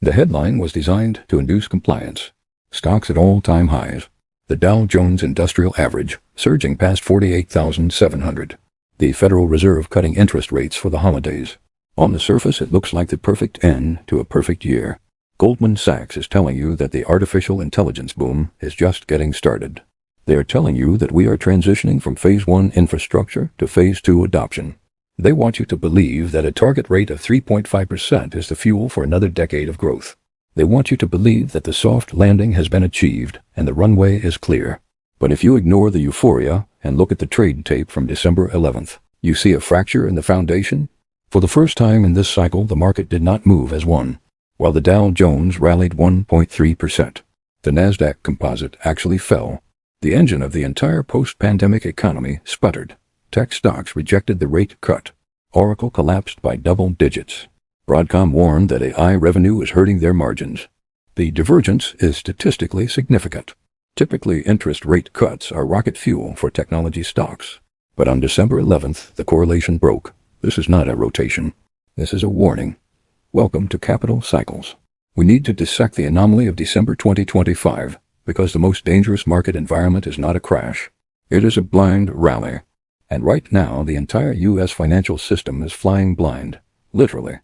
The headline was designed to induce compliance. Stocks at all-time highs. The Dow Jones Industrial Average surging past 48,700. The Federal Reserve cutting interest rates for the holidays. On the surface, it looks like the perfect end to a perfect year. Goldman Sachs is telling you that the artificial intelligence boom is just getting started. They are telling you that we are transitioning from Phase 1 infrastructure to Phase 2 adoption. They want you to believe that a target rate of 3.5% is the fuel for another decade of growth. They want you to believe that the soft landing has been achieved and the runway is clear. But if you ignore the euphoria and look at the trade tape from December 11th, you see a fracture in the foundation. For the first time in this cycle, the market did not move as one. While the Dow Jones rallied 1.3%, the Nasdaq composite actually fell. The engine of the entire post-pandemic economy sputtered. Tech stocks rejected the rate cut. Oracle collapsed by double digits. Broadcom warned that AI revenue is hurting their margins. The divergence is statistically significant. Typically, interest rate cuts are rocket fuel for technology stocks. But on December 11th, the correlation broke. This is not a rotation. This is a warning. Welcome to Capital Cycles. We need to dissect the anomaly of December 2025, because the most dangerous market environment is not a crash. It is a blind rally. And right now, the entire U.S. financial system is flying blind, literally.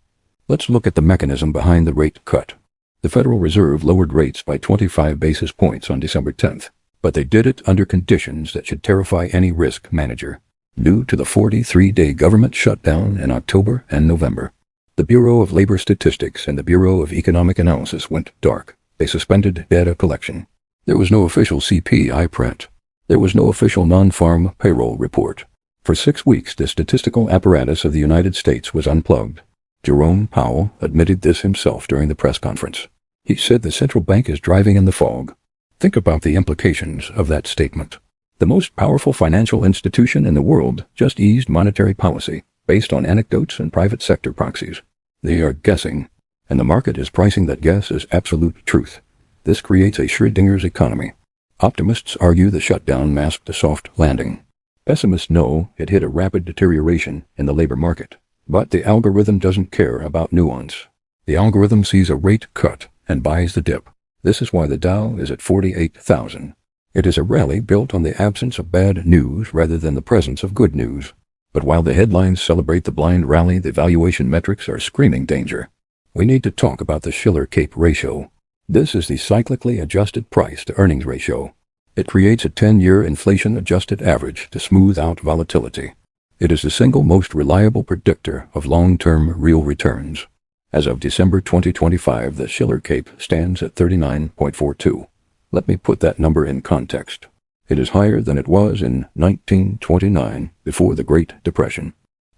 Let's look at the mechanism behind the rate cut. The Federal Reserve lowered rates by 25 basis points on December 10th, but they did it under conditions that should terrify any risk manager. Due to the 43-day government shutdown in October and November, the Bureau of Labor Statistics and the Bureau of Economic Analysis went dark. They suspended data collection. There was no official CPI print. There was no official non-farm payroll report. For 6 weeks, the statistical apparatus of the United States was unplugged. Jerome Powell admitted this himself during the press conference. He said the central bank is driving in the fog. Think about the implications of that statement. The most powerful financial institution in the world just eased monetary policy based on anecdotes and private sector proxies. They are guessing, and the market is pricing that guess as absolute truth. This creates a Schrödinger's economy. Optimists argue the shutdown masked a soft landing. Pessimists know it hid a rapid deterioration in the labor market. But the algorithm doesn't care about nuance. The algorithm sees a rate cut and buys the dip. This is why the Dow is at 48,000. It is a rally built on the absence of bad news rather than the presence of good news. But while the headlines celebrate the blind rally, the valuation metrics are screaming danger. We need to talk about the Shiller CAPE ratio. This is the cyclically adjusted price-to-earnings ratio. It creates a 10-year inflation-adjusted average to smooth out volatility. It is the single most reliable predictor of long-term real returns. As of December 2025, the Shiller CAPE stands at 39.42. Let me put that number in context. It is higher than it was in 1929, before the Great Depression.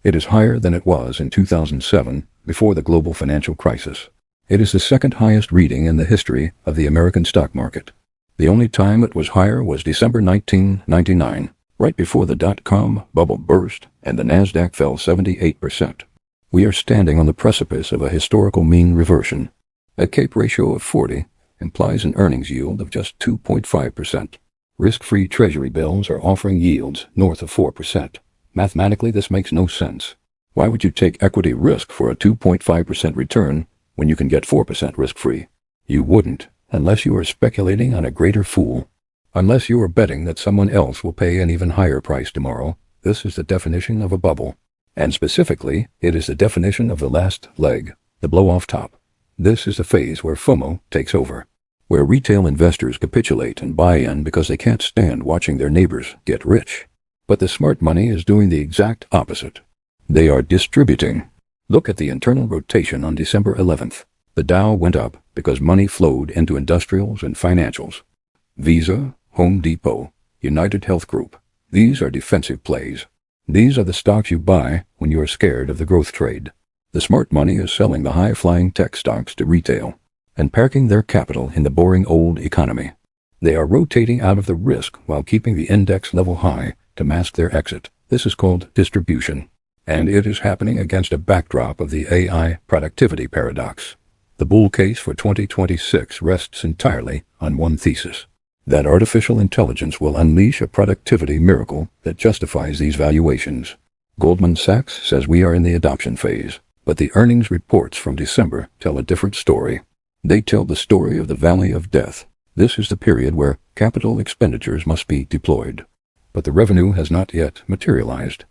It is higher than it was in 2007, before the global financial crisis. It is the second highest reading in the history of the American stock market. The only time it was higher was December 1999. Right before the dot-com bubble burst and the Nasdaq fell 78%. We are standing on the precipice of a historical mean reversion. A CAPE ratio of 40 implies an earnings yield of just 2.5%. Risk-free treasury bills are offering yields north of 4%. Mathematically, this makes no sense. Why would you take equity risk for a 2.5% return when you can get 4% risk-free? You wouldn't, unless you are speculating on a greater fool. Unless you are betting that someone else will pay an even higher price tomorrow. This is the definition of a bubble. And specifically, it is the definition of the last leg, the blow-off top. This is the phase where FOMO takes over, where retail investors capitulate and buy in because they can't stand watching their neighbors get rich. But the smart money is doing the exact opposite. They are distributing. Look at the internal rotation on December 11th. The Dow went up because money flowed into industrials and financials. Visa, Home Depot, United Health Group. These are defensive plays. These are the stocks you buy when you are scared of the growth trade. The smart money is selling the high-flying tech stocks to retail and parking their capital in the boring old economy. They are rotating out of the risk while keeping the index level high to mask their exit. This is called distribution, and it is happening against a backdrop of the AI productivity paradox. The bull case for 2026 rests entirely on one thesis: that artificial intelligence will unleash a productivity miracle that justifies these valuations. Goldman Sachs says we are in the adoption phase, but the earnings reports from December tell a different story. They tell the story of the Valley of Death. This is the period where capital expenditures must be deployed, but the revenue has not yet materialized.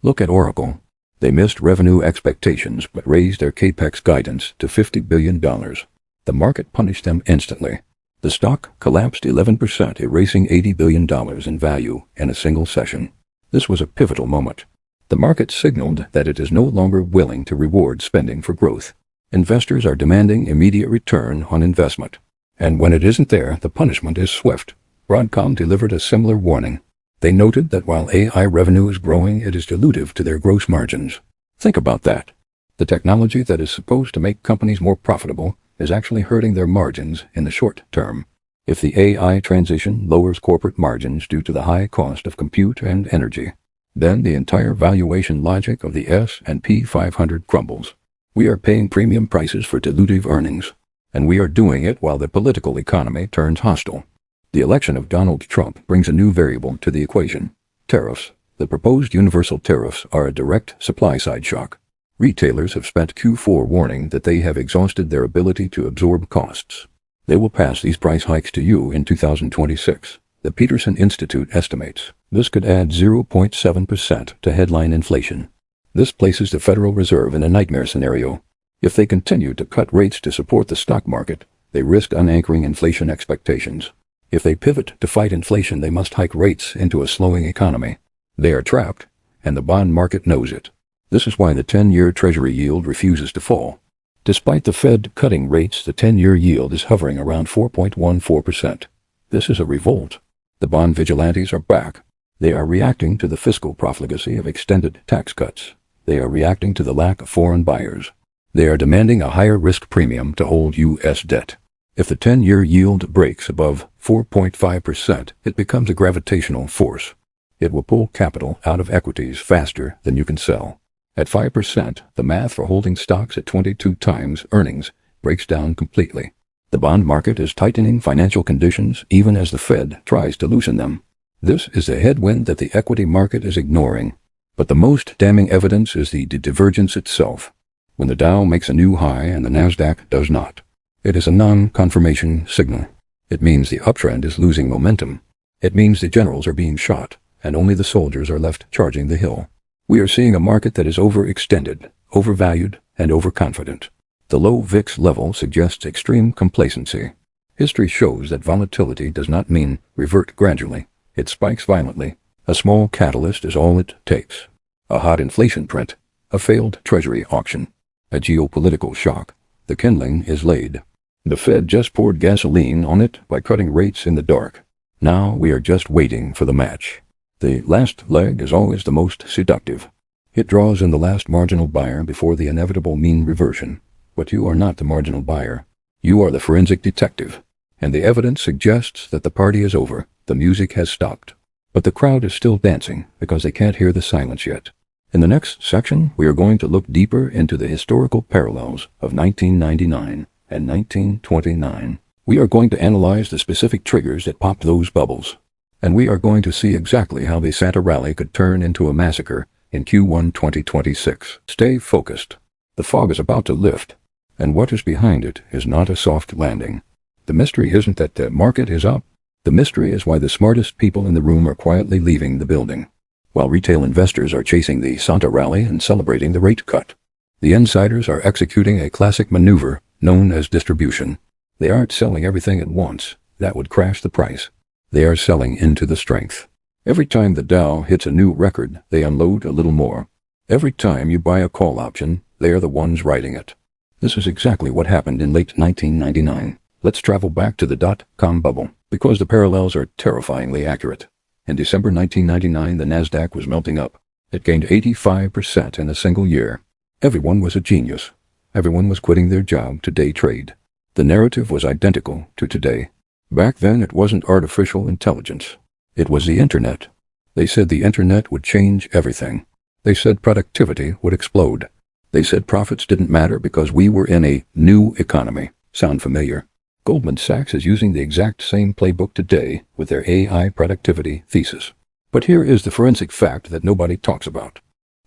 Look at Oracle. They missed revenue expectations but raised their CAPEX guidance to $50 billion. The market punished them instantly. The stock collapsed 11%, erasing $80 billion in value in a single session. This was a pivotal moment. The market signaled that it is no longer willing to reward spending for growth. Investors are demanding immediate return on investment. And when it isn't there, the punishment is swift. Broadcom delivered a similar warning. They noted that while AI revenue is growing, it is dilutive to their gross margins. Think about that. The technology that is supposed to make companies more profitable is actually hurting their margins in the short term. If the AI transition lowers corporate margins due to the high cost of compute and energy, then the entire valuation logic of the S&P 500 crumbles. We are paying premium prices for dilutive earnings, and we are doing it while the political economy turns hostile. The election of Donald Trump brings a new variable to the equation: tariffs. The proposed universal tariffs are a direct supply-side shock. Retailers have spent Q4 warning that they have exhausted their ability to absorb costs. They will pass these price hikes to you in 2026. The Peterson Institute estimates this could add 0.7% to headline inflation. This places the Federal Reserve in a nightmare scenario. If they continue to cut rates to support the stock market, they risk unanchoring inflation expectations. If they pivot to fight inflation, they must hike rates into a slowing economy. They are trapped, and the bond market knows it. This is why the 10-year Treasury yield refuses to fall. Despite the Fed cutting rates, the 10-year yield is hovering around 4.14%. This is a revolt. The bond vigilantes are back. They are reacting to the fiscal profligacy of extended tax cuts. They are reacting to the lack of foreign buyers. They are demanding a higher risk premium to hold U.S. debt. If the 10-year yield breaks above 4.5%, it becomes a gravitational force. It will pull capital out of equities faster than you can sell. At 5%, the math for holding stocks at 22 times earnings breaks down completely. The bond market is tightening financial conditions even as the Fed tries to loosen them. This is the headwind that the equity market is ignoring. But the most damning evidence is the divergence itself. When the Dow makes a new high and the Nasdaq does not, it is a non-confirmation signal. It means the uptrend is losing momentum. It means the generals are being shot, and only the soldiers are left charging the hill. We are seeing a market that is overextended, overvalued, and overconfident. The low VIX level suggests extreme complacency. History shows that volatility does not mean revert gradually. It spikes violently. A small catalyst is all it takes. A hot inflation print, a failed treasury auction, a geopolitical shock. The kindling is laid. The Fed just poured gasoline on it by cutting rates in the dark. Now we are just waiting for the match. The last leg is always the most seductive. It draws in the last marginal buyer before the inevitable mean reversion. But you are not the marginal buyer. You are the forensic detective. And the evidence suggests that the party is over. The music has stopped. But the crowd is still dancing because they can't hear the silence yet. In the next section, we are going to look deeper into the historical parallels of 1999 and 1929. We are going to analyze the specific triggers that popped those bubbles. And we are going to see exactly how the Santa rally could turn into a massacre in Q1 2026. Stay focused. The fog is about to lift, and what is behind it is not a soft landing. The mystery isn't that the market is up. The mystery is why the smartest people in the room are quietly leaving the building. While retail investors are chasing the Santa rally and celebrating the rate cut, the insiders are executing a classic maneuver known as distribution. They aren't selling everything at once. That would crash the price. They are selling into the strength. Every time the Dow hits a new record, they unload a little more. Every time you buy a call option, they are the ones writing it. This is exactly what happened in late 1999. Let's travel back to the dot-com bubble, because the parallels are terrifyingly accurate. In December 1999, the Nasdaq was melting up. It gained 85% in a single year. Everyone was a genius. Everyone was quitting their job to day trade. The narrative was identical to today. Back then, it wasn't artificial intelligence. It was the internet. They said the internet would change everything. They said productivity would explode. They said profits didn't matter because we were in a new economy. Sound familiar? Goldman Sachs is using the exact same playbook today with their AI productivity thesis. But here is the forensic fact that nobody talks about.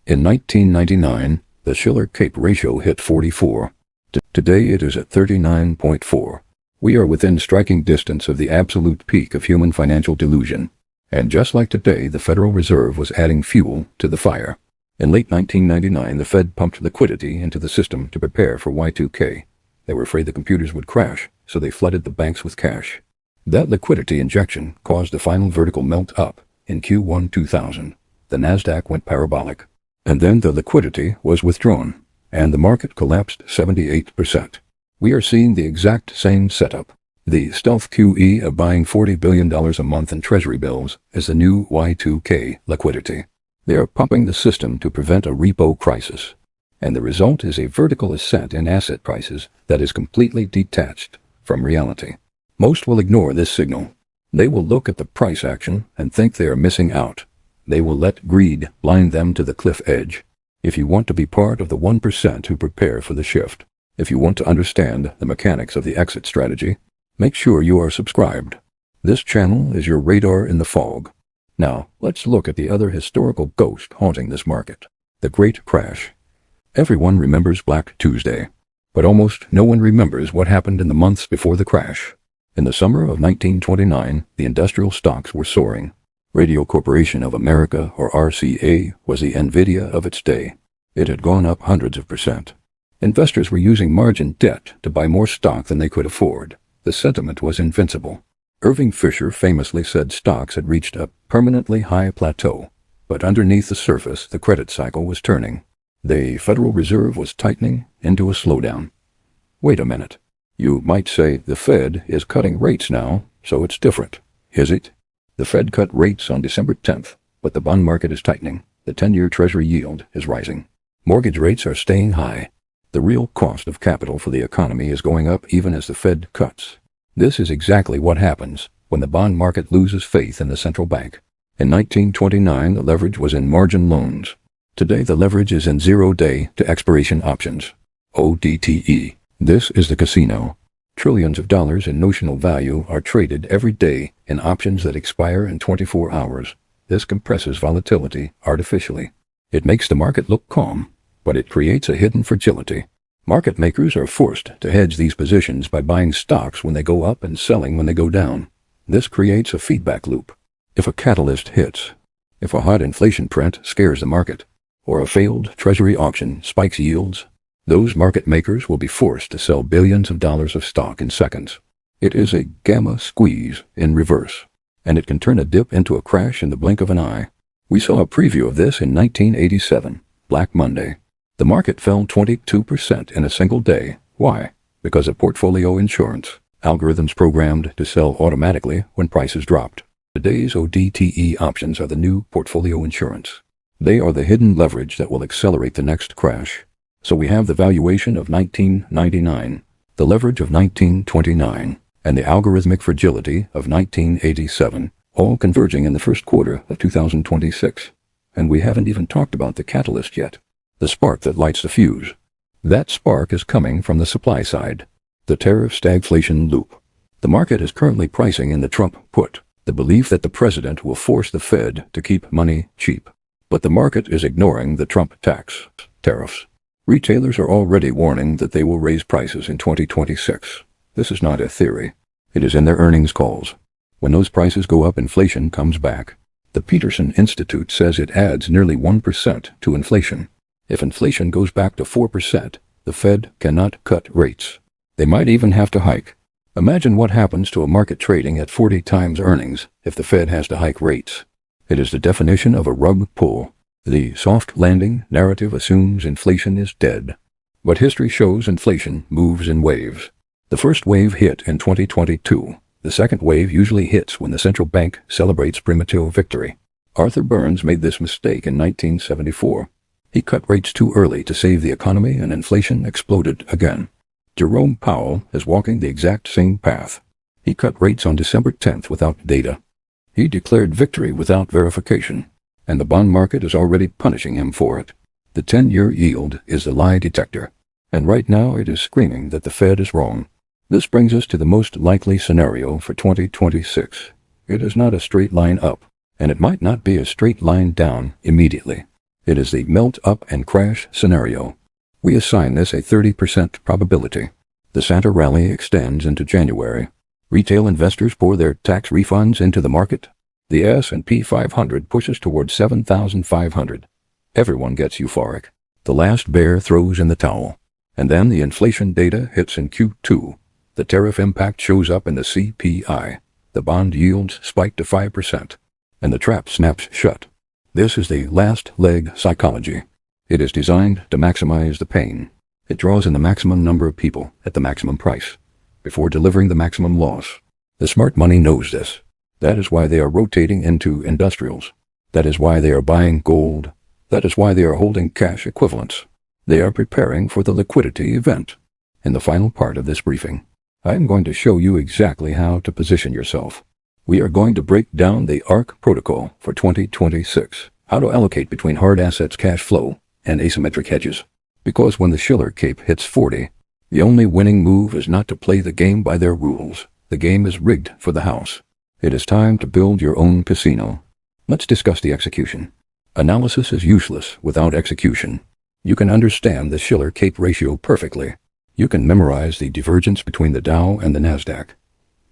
In 1999, the Shiller CAPE ratio hit 44. Today it is at 39.4. We are within striking distance of the absolute peak of human financial delusion. And just like today, the Federal Reserve was adding fuel to the fire. In late 1999, the Fed pumped liquidity into the system to prepare for Y2K. They were afraid the computers would crash, so they flooded the banks with cash. That liquidity injection caused a final vertical melt up in Q1 2000. The Nasdaq went parabolic. And then the liquidity was withdrawn, and the market collapsed 78%. We are seeing the exact same setup. The stealth QE of buying $40 billion a month in treasury bills is the new Y2K liquidity. They are pumping the system to prevent a repo crisis. And the result is a vertical ascent in asset prices that is completely detached from reality. Most will ignore this signal. They will look at the price action and think they are missing out. They will let greed blind them to the cliff edge. If you want to be part of the 1% who prepare for the shift, if you want to understand the mechanics of the exit strategy, make sure you are subscribed. This channel is your radar in the fog. Now, let's look at the other historical ghost haunting this market, the Great Crash. Everyone remembers Black Tuesday, but almost no one remembers what happened in the months before the crash. In the summer of 1929, the industrial stocks were soaring. Radio Corporation of America, or RCA, was the Nvidia of its day. It had gone up hundreds of %. Investors were using margin debt to buy more stock than they could afford. The sentiment was invincible. Irving Fisher famously said stocks had reached a permanently high plateau, but underneath the surface the credit cycle was turning. The Federal Reserve was tightening into a slowdown. Wait a minute. You might say the Fed is cutting rates now, so it's different. Is it? The Fed cut rates on December 10th, but the bond market is tightening. The 10-year Treasury yield is rising. Mortgage rates are staying high. The real cost of capital for the economy is going up even as the Fed cuts. This is exactly what happens when the bond market loses faith in the central bank. In 1929, the leverage was in margin loans. Today, the leverage is in zero-day to expiration options, ODTE. This is the casino. Trillions of dollars in notional value are traded every day in options that expire in 24 hours. This compresses volatility artificially. It makes the market look calm, but it creates a hidden fragility. Market makers are forced to hedge these positions by buying stocks when they go up and selling when they go down. This creates a feedback loop. If a catalyst hits, if a hot inflation print scares the market, or a failed treasury auction spikes yields, those market makers will be forced to sell billions of dollars of stock in seconds. It is a gamma squeeze in reverse, and it can turn a dip into a crash in the blink of an eye. We saw a preview of this in 1987, Black Monday. The market fell 22% in a single day. Why? Because of portfolio insurance, algorithms programmed to sell automatically when prices dropped. Today's ODTE options are the new portfolio insurance. They are the hidden leverage that will accelerate the next crash. So we have the valuation of 1999, the leverage of 1929, and the algorithmic fragility of 1987, all converging in the first quarter of 2026. And we haven't even talked about the catalyst yet, the spark that lights the fuse. That spark is coming from the supply side, the tariff stagflation loop. The market is currently pricing in the Trump put, the belief that the president will force the Fed to keep money cheap. But the market is ignoring the Trump tax, tariffs. Retailers are already warning that they will raise prices in 2026. This is not a theory. It is in their earnings calls. When those prices go up, inflation comes back. The Peterson Institute says it adds nearly 1% to inflation. If inflation goes back to 4%, the Fed cannot cut rates. They might even have to hike. Imagine what happens to a market trading at 40 times earnings if the Fed has to hike rates. It is the definition of a rug pull. The soft landing narrative assumes inflation is dead. But history shows inflation moves in waves. The first wave hit in 2022. The second wave usually hits when the central bank celebrates premature victory. Arthur Burns made this mistake in 1974. He cut rates too early to save the economy and inflation exploded again. Jerome Powell is walking the exact same path. He cut rates on December 10th without data. He declared victory without verification, and the bond market is already punishing him for it. The 10-year yield is the lie detector, and right now it is screaming that the Fed is wrong. This brings us to the most likely scenario for 2026. It is not a straight line up, and it might not be a straight line down immediately. It is the melt up and crash scenario. We assign this a 30% probability. The Santa rally extends into January. Retail investors pour their tax refunds into the market. The S&P 500 pushes towards 7,500. Everyone gets euphoric. The last bear throws in the towel. And then the inflation data hits in Q2. The tariff impact shows up in the CPI. The bond yields spike to 5%. And the trap snaps shut. This is the last leg psychology. It is designed to maximize the pain. It draws in the maximum number of people at the maximum price, before delivering the maximum loss. The smart money knows this. That is why they are rotating into industrials. That is why they are buying gold. That is why they are holding cash equivalents. They are preparing for the liquidity event. In the final part of this briefing, I am going to show you exactly how to position yourself. We are going to break down the ARC protocol for 2026, how to allocate between hard assets cash flow and asymmetric hedges. Because when the Shiller CAPE hits 40, the only winning move is not to play the game by their rules. The game is rigged for the house. It is time to build your own casino. Let's discuss the execution. Analysis is useless without execution. You can understand the Shiller CAPE ratio perfectly. You can memorize the divergence between the Dow and the Nasdaq.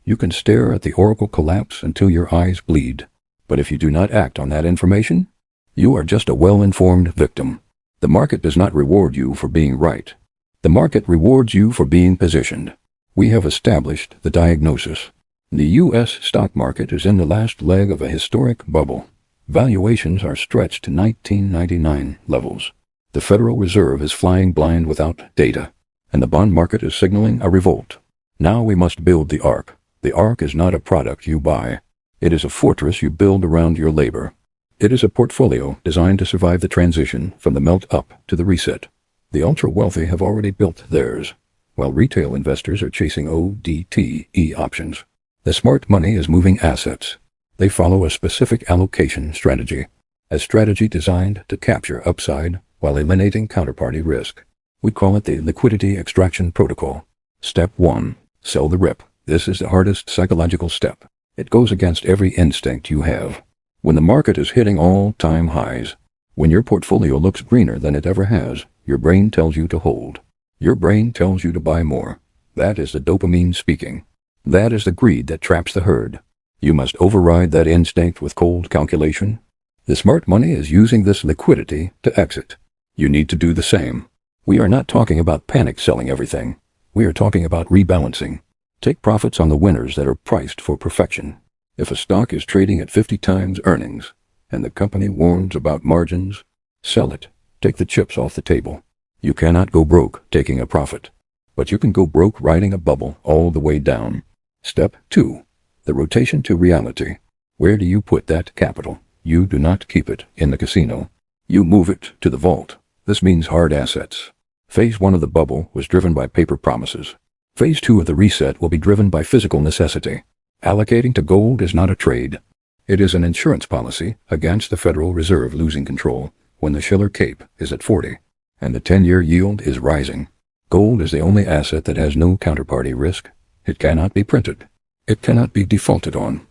You can stare at the Oracle collapse until your eyes bleed. But if you do not act on that information, you are just a well-informed victim. The market does not reward you for being right. The market rewards you for being positioned. We have established the diagnosis. The U.S. stock market is in the last leg of a historic bubble. Valuations are stretched to 1999 levels. The Federal Reserve is flying blind without data, and the bond market is signaling a revolt. Now we must build the ARC. The ARC is not a product you buy. It is a fortress you build around your labor. It is a portfolio designed to survive the transition from the melt-up to the reset. The ultra-wealthy have already built theirs, while retail investors are chasing ODTE options. The smart money is moving assets. They follow a specific allocation strategy, a strategy designed to capture upside while eliminating counterparty risk. We call it the Liquidity Extraction Protocol. Step 1. Sell the rip. This is the hardest psychological step. It goes against every instinct you have. When the market is hitting all-time highs, when your portfolio looks greener than it ever has, your brain tells you to hold. Your brain tells you to buy more. That is the dopamine speaking. That is the greed that traps the herd. You must override that instinct with cold calculation. The smart money is using this liquidity to exit. You need to do the same. We are not talking about panic selling everything. We are talking about rebalancing. Take profits on the winners that are priced for perfection. If a stock is trading at 50 times earnings, and the company warns about margins, sell it. Take the chips off the table. You cannot go broke taking a profit, but you can go broke riding a bubble all the way down. Step 2. The rotation to reality. Where do you put that capital? You do not keep it in the casino. You move it to the vault. This means hard assets. Phase 1 of the bubble was driven by paper promises. Phase 2 of the reset will be driven by physical necessity. Allocating to gold is not a trade. It is an insurance policy against the Federal Reserve losing control when the Shiller CAPE is at 40 and the 10-year yield is rising. Gold is the only asset that has no counterparty risk. It cannot be printed. It cannot be defaulted on.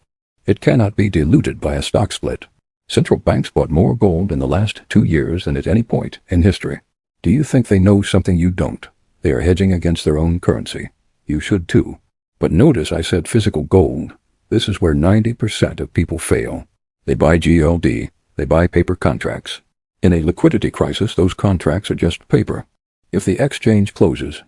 It cannot be diluted by a stock split. Central banks bought more gold in the last 2 years than at any point in history. Do you think they know something you don't? They are hedging against their own currency. You should too. But notice I said physical gold. This is where 90% of people fail. They buy GLD. They buy paper contracts. In a liquidity crisis, those contracts are just paper. If the exchange closes,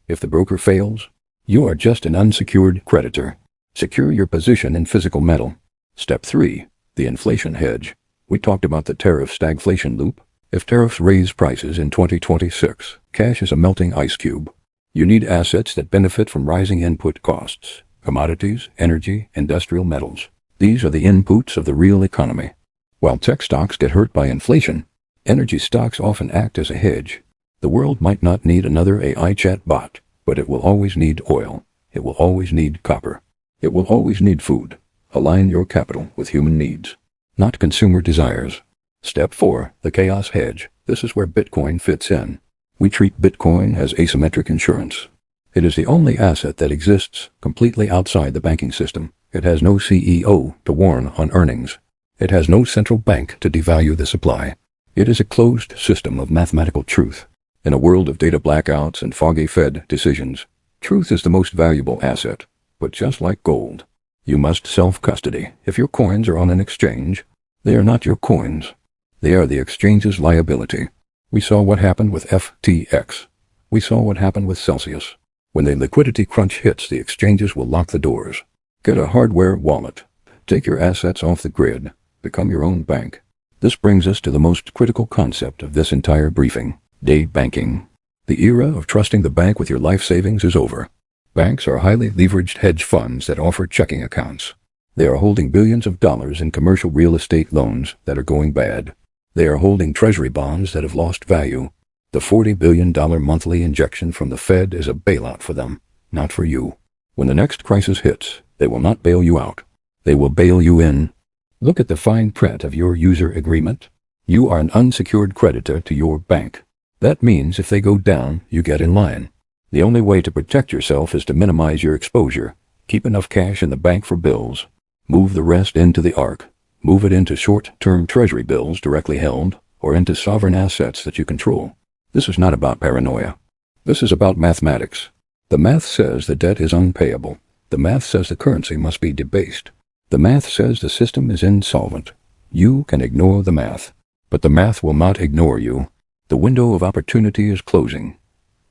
if the broker fails, you are just an unsecured creditor. Secure your position in physical metal. Step 3. The inflation hedge. We talked about the tariff stagflation loop. If tariffs raise prices in 2026, cash is a melting ice cube. You need assets that benefit from rising input costs. Commodities, energy, industrial metals. These are the inputs of the real economy. While tech stocks get hurt by inflation, energy stocks often act as a hedge. The world might not need another AI chat bot, but it will always need oil. It will always need copper. It will always need food. Align your capital with human needs, not consumer desires. Step 4. The chaos hedge. This is where Bitcoin fits in. We treat Bitcoin as asymmetric insurance. It is the only asset that exists completely outside the banking system. It has no CEO to warn on earnings. It has no central bank to devalue the supply. It is a closed system of mathematical truth. In a world of data blackouts and foggy Fed decisions, truth is the most valuable asset. But just like gold, you must self-custody. If your coins are on an exchange, they are not your coins. They are the exchange's liability. We saw what happened with FTX. We saw what happened with Celsius. When the liquidity crunch hits, the exchanges will lock the doors. Get a hardware wallet. Take your assets off the grid. Become your own bank. This brings us to the most critical concept of this entire briefing: day banking. The era of trusting the bank with your life savings is over. Banks are highly leveraged hedge funds that offer checking accounts. They are holding billions of dollars in commercial real estate loans that are going bad. They are holding treasury bonds that have lost value. The $40 billion monthly injection from the Fed is a bailout for them, not for you. When the next crisis hits, they will not bail you out. They will bail you in. Look at the fine print of your user agreement. You are an unsecured creditor to your bank. That means if they go down, you get in line. The only way to protect yourself is to minimize your exposure. Keep enough cash in the bank for bills. Move the rest into the ARC. Move it into short-term treasury bills directly held, or into sovereign assets that you control. This is not about paranoia. This is about mathematics. The math says the debt is unpayable. The math says the currency must be debased. The math says the system is insolvent. You can ignore the math, but the math will not ignore you. The window of opportunity is closing.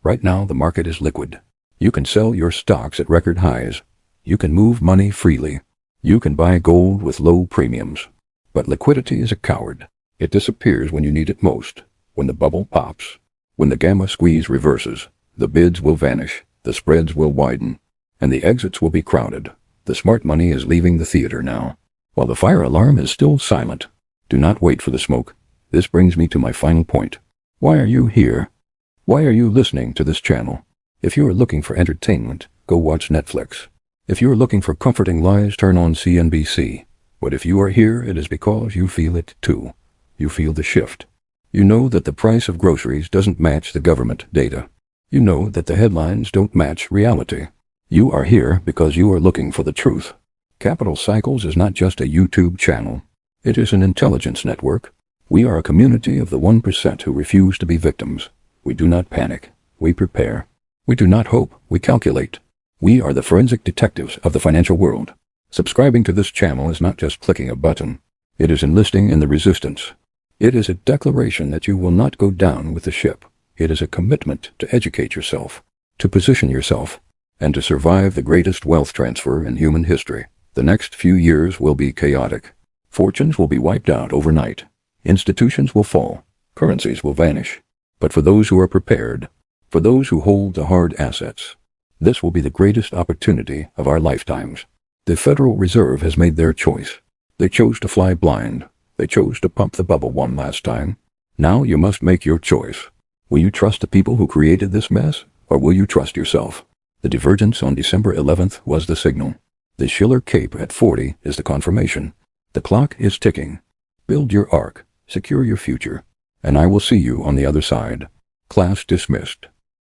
Right now, the market is liquid. You can sell your stocks at record highs. You can move money freely. You can buy gold with low premiums. But liquidity is a coward. It disappears when you need it most. When the bubble pops. When the gamma squeeze reverses. The bids will vanish. The spreads will widen. And the exits will be crowded. The smart money is leaving the theater now. While the fire alarm is still silent. Do not wait for the smoke. This brings me to my final point. Why are you here? Why are you listening to this channel? If you are looking for entertainment, go watch Netflix. If you are looking for comforting lies, turn on CNBC. But if you are here, it is because you feel it too. You feel the shift. You know that the price of groceries doesn't match the government data. You know that the headlines don't match reality. You are here because you are looking for the truth. Capital Cycles is not just a YouTube channel. It is an intelligence network. We are a community of the 1% who refuse to be victims. We do not panic. We prepare. We do not hope. We calculate. We are the forensic detectives of the financial world. Subscribing to this channel is not just clicking a button. It is enlisting in the resistance. It is a declaration that you will not go down with the ship. It is a commitment to educate yourself, to position yourself, and to survive the greatest wealth transfer in human history. The next few years will be chaotic. Fortunes will be wiped out overnight. Institutions will fall. Currencies will vanish. But for those who are prepared, for those who hold the hard assets, this will be the greatest opportunity of our lifetimes. The Federal Reserve has made their choice. They chose to fly blind. They chose to pump the bubble one last time. Now you must make your choice. Will you trust the people who created this mess, or will you trust yourself? The divergence on December 11th was the signal. The Shiller CAPE at 40 is the confirmation. The clock is ticking. Build your arc. Secure your future. And I will see you on the other side. Class dismissed.